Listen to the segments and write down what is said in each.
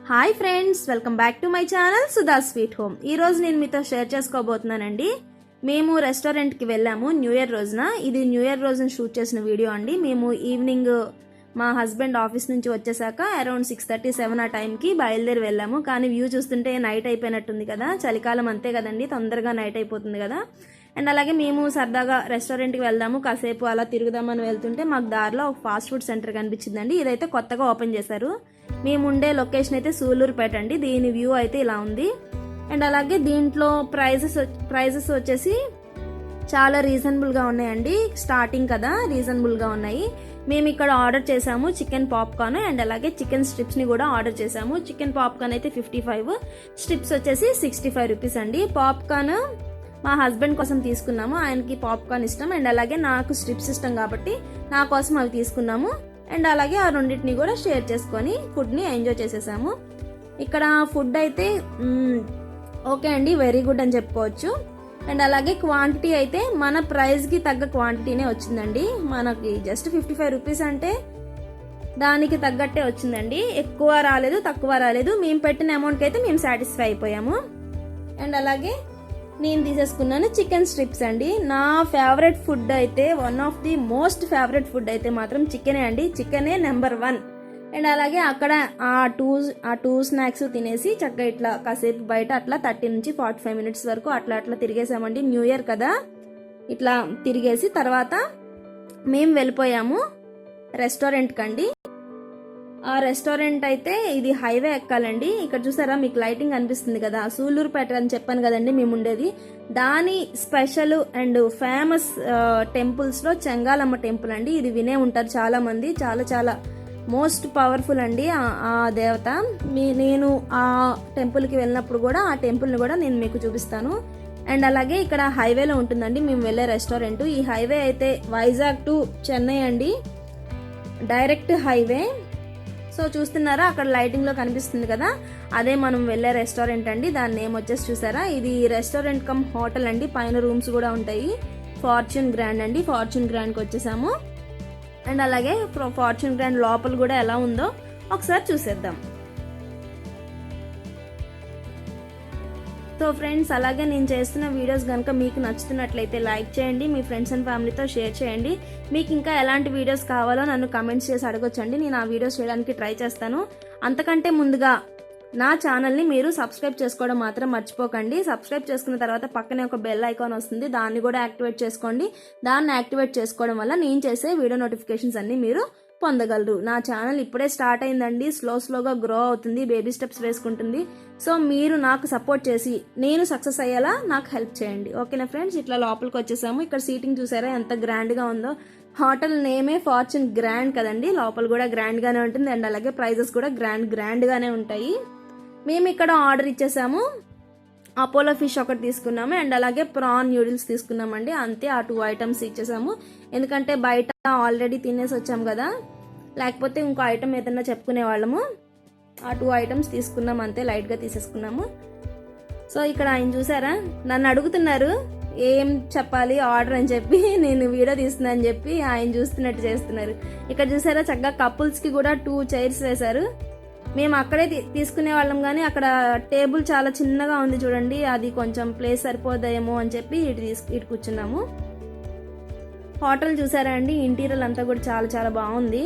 Hi friends, welcome back to my channel Sudha sweet home. ఈరోజు నేను మీతో షేర్ చేసుకోబోతున్నానండి. మేము రెస్టారెంట్కి వెళ్ళాము న్యూ ఇయర్ రోజున. ఇది న్యూ ఇయర్ రోజున షూట్ చేసిన వీడియో అండి. మేము ఈవినింగ్ మా హస్బెండ్ ఆఫీస్ నుంచి వచ్చేసాక అరౌండ్ 6:37 ఆ టైంకి బయలుదేరి వెళ్ళాము. కానీ వ్యూ చూస్తుంటే నైట్ అయిపోయినట్టుంది కదా, చలికాలం అంతే కదండి, తొందరగా నైట్ అయిపోతుంది కదా. అండ్ అలాగే మేము సరదాగా రెస్టారెంట్కి వెళ్దాము, కాసేపు అలా తిరుగుదామని వెళ్తుంటే మాకు దారిలో ఒక ఫాస్ట్ ఫుడ్ సెంటర్ కనిపించిందండి. ఇదైతే కొత్తగా ఓపెన్ చేశారు. మేము ఉండే లొకేషన్ అయితే సూలూరుపేట అండి. దీని వ్యూ అయితే ఇలా ఉంది. అండ్ అలాగే దీంట్లో ప్రైజెస్ వచ్చేసి చాలా రీజనబుల్గా ఉన్నాయండి. స్టార్టింగ్ కదా, రీజనబుల్గా ఉన్నాయి. మేము ఇక్కడ ఆర్డర్ చేసాము చికెన్ పాప్కార్న్ అండ్ అలాగే చికెన్ స్ట్రిప్స్ని కూడా ఆర్డర్ చేసాము. చికెన్ పాప్కార్న్ అయితే 55, స్ట్రిప్స్ వచ్చేసి 65 రూపీస్ అండి. పాప్కార్న్ మా హస్బెండ్ కోసం తీసుకున్నాము, ఆయనకి పాప్కార్న్ ఇష్టం అండ్ అలాగే నాకు స్ట్రిప్స్ ఇష్టం కాబట్టి నా కోసం అవి తీసుకున్నాము. అండ్ అలాగే ఆ రెండింటిని కూడా షేర్ చేసుకొని ఫుడ్ని ఎంజాయ్ చేసేసాము. ఇక్కడ ఫుడ్ అయితే ఓకే అండి, వెరీ గుడ్ అని చెప్పుకోవచ్చు. అండ్ అలాగే క్వాంటిటీ అయితే మన ప్రైస్కి తగ్గ క్వాంటిటీనే వచ్చిందండి. మనకి జస్ట్ 55 రూపీస్ అంటే దానికి తగ్గట్టే వచ్చిందండి. ఎక్కువ రాలేదు, తక్కువ రాలేదు. మేము పెట్టిన అమౌంట్కి అయితే మేము సాటిస్ఫై అయిపోయాము. అండ్ అలాగే నేను తీసేసుకున్నాను చికెన్ స్ట్రిప్స్ అండి. నా ఫేవరెట్ ఫుడ్ అయితే, one of the most favourite food అయితే మాత్రం చికెనే అండి. చికెనే నెంబర్ 1. అండ్ అలాగే అక్కడ ఆ టూ స్నాక్స్ తినేసి చక్కగా ఇట్లా కాసేపు బయట అట్లా 30 నుంచి 45 మినిట్స్ వరకు అట్లా తిరిగేసామండి. న్యూ ఇయర్ కదా, ఇట్లా తిరిగేసి తర్వాత మేము వెళ్ళిపోయాము రెస్టారెంట్కి అండి. ఆ రెస్టారెంట్ అయితే ఇది హైవే ఎక్కాలండి. ఇక్కడ చూసారా, మీకు లైటింగ్ అనిపిస్తుంది కదా, సూలూరుపేట అని చెప్పాను కదండి మేము ఉండేది. దాని స్పెషల్ అండ్ ఫేమస్ టెంపుల్స్లో చెంగాలమ్మ టెంపుల్ అండి. ఇది వినే ఉంటారు చాలా మంది. చాలా చాలా మోస్ట్ పవర్ఫుల్ అండి ఆ దేవత. నేను ఆ టెంపుల్కి వెళ్ళినప్పుడు కూడా ఆ టెంపుల్ని కూడా నేను మీకు చూపిస్తాను. అండ్ అలాగే ఇక్కడ హైవేలో ఉంటుందండి మేము వెళ్ళే రెస్టారెంట్. ఈ హైవే అయితే వైజాగ్ టు చెన్నై అండి, డైరెక్ట్ హైవే. సో చూస్తున్నారా, అక్కడ లైటింగ్లో కనిపిస్తుంది కదా, అదే మనం వెళ్ళే రెస్టారెంట్ అండి. దాని నేమ్ వచ్చేసి చూసారా, ఇది రెస్టారెంట్ కమ్ హోటల్ అండి. పైన రూమ్స్ కూడా ఉంటాయి. ఫార్చ్యూన్ గ్రాండ్ అండి. ఫార్చ్యూన్ గ్రాండ్కి వచ్చేసాము. అండ్ అలాగే ఫార్చ్యూన్ గ్రాండ్ లోపల కూడా ఎలా ఉందో ఒకసారి చూసేద్దాం. సో ఫ్రెండ్స్, అలాగే నేను చేస్తున్న వీడియోస్ కనుక మీకు నచ్చుతున్నట్లయితే లైక్ చేయండి, మీ ఫ్రెండ్స్ అండ్ ఫ్యామిలీతో షేర్ చేయండి. మీకు ఇంకా ఎలాంటి వీడియోస్ కావాలో నన్ను కమెంట్స్ చేసి అడగొచ్చండి, నేను ఆ వీడియోస్ చేయడానికి ట్రై చేస్తాను. అంతకంటే ముందుగా నా ఛానల్ని మీరు సబ్స్క్రైబ్ చేసుకోవడం మాత్రం మర్చిపోకండి. సబ్స్క్రైబ్ చేసుకున్న తర్వాత పక్కనే ఒక బెల్ ఐకాన్ వస్తుంది, దాన్ని కూడా యాక్టివేట్ చేసుకోండి. దాన్ని యాక్టివేట్ చేసుకోవడం వల్ల నేను చేసే వీడియో నోటిఫికేషన్స్ అన్ని మీరు పొందగలరు. నా ఛానల్ ఇప్పుడే స్టార్ట్ అయిందండి, స్లోగా గ్రో అవుతుంది, బేబీ స్టెప్స్ వేసుకుంటుంది. సో మీరు నాకు సపోర్ట్ చేసి నేను సక్సెస్ అయ్యేలా నాకు హెల్ప్ చేయండి. ఓకేనా ఫ్రెండ్స్, ఇట్లా లోపలికి వచ్చేసాము. ఇక్కడ సీటింగ్ చూసారా ఎంత గ్రాండ్గా ఉందో. హోటల్ నేమే ఫార్చ్యూన్ గ్రాండ్ కదండి, లోపల కూడా గ్రాండ్గానే ఉంటుంది. అండ్ అలాగే ప్రైజెస్ కూడా గ్రాండ్గానే ఉంటాయి. మేము ఇక్కడ ఆర్డర్ ఇచ్చేసాము. అపోలో ఫిష్ ఒకటి తీసుకున్నాము అండ్ అలాగే ప్రాన్ న్యూడిల్స్ తీసుకున్నామండి. అంతే, ఆ 2 ఐటమ్స్ ఇచ్చేసాము. ఎందుకంటే బయట ఆల్రెడీ తినేసి వచ్చాము కదా, లేకపోతే ఇంకో ఐటమ్ ఏదన్నా చెప్పుకునే వాళ్ళము. ఆ 2 ఐటమ్స్ తీసుకున్నాము, అంతే, లైట్గా తీసేసుకున్నాము. సో ఇక్కడ ఆయన చూసారా, నన్ను అడుగుతున్నారు ఏం చెప్పాలి ఆర్డర్ అని చెప్పి, నేను వీడియో తీస్తున్నా అని చెప్పి ఆయన చూస్తున్నట్టు చేస్తున్నారు. ఇక్కడ చూసారా, చక్కగా కపుల్స్కి కూడా 2 చైర్స్ వేశారు. మేము అక్కడే తీసుకునే వాళ్ళం, కానీ అక్కడ టేబుల్ చాలా చిన్నగా ఉంది చూడండి, అది కొంచెం ప్లేస్ సరిపోదేమో అని చెప్పి ఇటు కూర్చున్నాము. హోటల్ చూసారా అండి, ఇంటీరియర్ అంతా కూడా చాలా చాలా బాగుంది.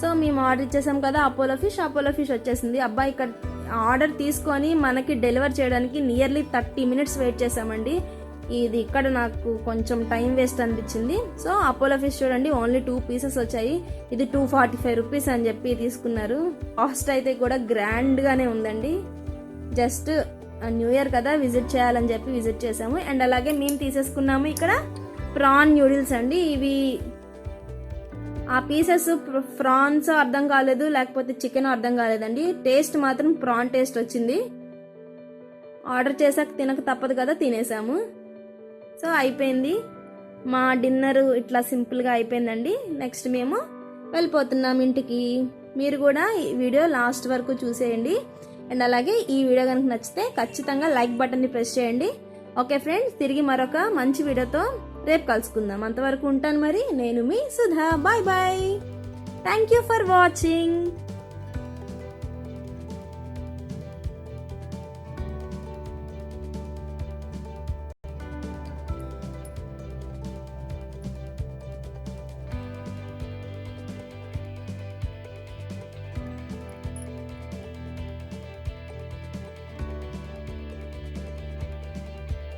సో మేము ఆర్డర్ ఇచ్చేసాం కదా అపోలో ఫిష్ వచ్చేసింది. అబ్బాయి ఇక్కడ ఆర్డర్ తీసుకొని మనకి డెలివర్ చేయడానికి నియర్లీ 30 మినిట్స్ వెయిట్ చేసామండి. ఇది ఇక్కడ నాకు కొంచెం టైం వేస్ట్ అనిపించింది. సో అపోలో ఫిష్ చూడండి, ఓన్లీ 2 పీసెస్ వచ్చాయి. ఇది 245 రూపీస్ అని చెప్పి తీసుకున్నారు. కాస్ట్ అయితే కూడా గ్రాండ్గానే ఉందండి. జస్ట్ న్యూ ఇయర్ కదా, విజిట్ చేయాలని చెప్పి విజిట్ చేసాము. అండ్ అలాగే మేము తీసేసుకున్నాము ఇక్కడ ప్రాన్ న్యూడిల్స్ అండి. ఇవి ఆ పీసెస్ ప్రాన్స్ అర్థం కాలేదు, లేకపోతే చికెన్ అర్థం కాలేదండి. టేస్ట్ మాత్రం ప్రాన్ టేస్ట్ వచ్చింది. ఆర్డర్ చేసాక తినక తప్పదు కదా, తినేసాము. సో అయిపోయింది మా డిన్నర్, ఇట్లా సింపుల్గా అయిపోయిందండి. నెక్స్ట్ మేము వెళ్ళిపోతున్నాం ఇంటికి. మీరు కూడా ఈ వీడియో లాస్ట్ వరకు చూసేయండి. అండ్ అలాగే ఈ వీడియో కనుక నచ్చితే ఖచ్చితంగా లైక్ బటన్ని ప్రెస్ చేయండి. ఓకే ఫ్రెండ్స్, తిరిగి మరొక మంచి వీడియోతో రేపు కలుసుకుందాం. అంతవరకు ఉంటాను మరి. నేను మీ Sudha. Bye bye. Thank you for watching.